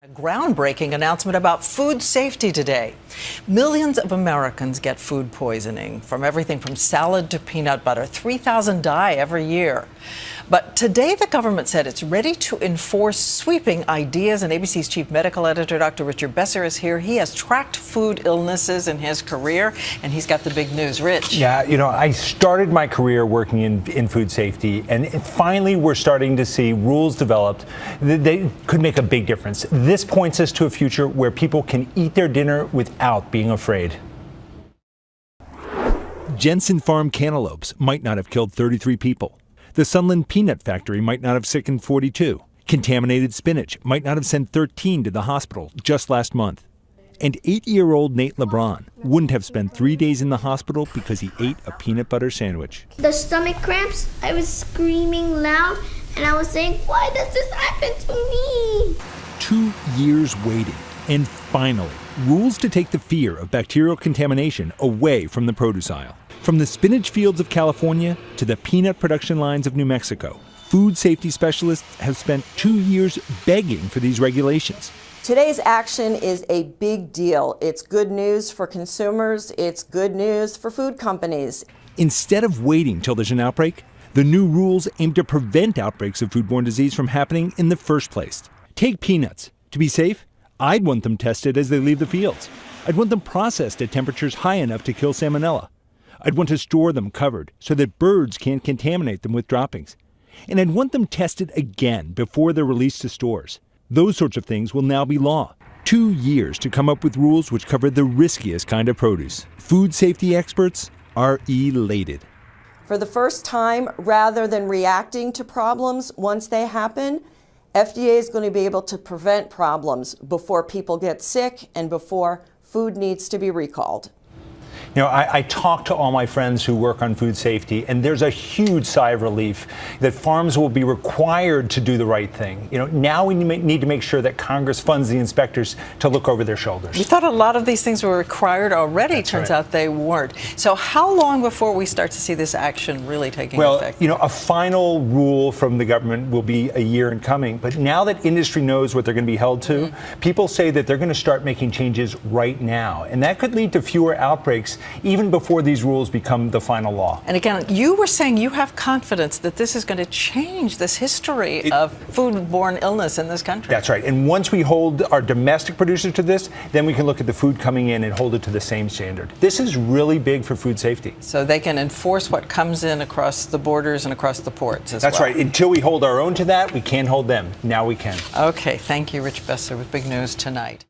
A groundbreaking announcement about food safety today. Millions of Americans get food poisoning from everything from salad to peanut butter. 3,000 die every year. But today the government said it's ready to enforce sweeping ideas, and ABC's chief medical editor, Dr. Richard Besser, is here. He has tracked food illnesses in his career, and he's got the big news. Rich. Yeah, I started my career working in food safety, and finally we're starting to see rules developed that could make a big difference. This points us to a future where people can eat their dinner without being afraid. Jensen Farm cantaloupes might not have killed 33 people. The Sunland Peanut Factory might not have sickened 42. Contaminated spinach might not have sent 13 to the hospital just last month. And 8-year-old Nate LeBron wouldn't have spent 3 days in the hospital because he ate a peanut butter sandwich. The stomach cramps, I was screaming loud, and I was saying, why does this happen to me? 2 years waiting, and finally, rules to take the fear of bacterial contamination away from the produce aisle. From the spinach fields of California to the peanut production lines of New Mexico, food safety specialists have spent 2 years begging for these regulations. Today's action is a big deal. It's good news for consumers. It's good news for food companies. Instead of waiting till there's an outbreak, the new rules aim to prevent outbreaks of foodborne disease from happening in the first place. Take peanuts. To be safe, I'd want them tested as they leave the fields. I'd want them processed at temperatures high enough to kill salmonella. I'd want to store them covered so that birds can't contaminate them with droppings. And I'd want them tested again before they're released to stores. Those sorts of things will now be law. 2 years to come up with rules which cover the riskiest kind of produce. Food safety experts are elated. For the first time, rather than reacting to problems once they happen, FDA is going to be able to prevent problems before people get sick and before food needs to be recalled. I talk to all my friends who work on food safety, and there's a huge sigh of relief that farms will be required to do the right thing. Now we need to make sure that Congress funds the inspectors to look over their shoulders. We thought a lot of these things were required already. That's Turns right. out they weren't. So how long before we start to see this action really taking effect? A final rule from the government will be a year in coming. But now that industry knows what they're going to be held to, people say that they're going to start making changes right now. And that could lead to fewer outbreaks even before these rules become the final law. And again, you were saying you have confidence that this is going to change this history of foodborne illness in this country. That's right. And once we hold our domestic producers to this, then we can look at the food coming in and hold it to the same standard. This is really big for food safety. So they can enforce what comes in across the borders and across the ports as well. That's right. Until we hold our own to that, we can't hold them. Now we can. Okay. Thank you, Rich Besser, with big news tonight.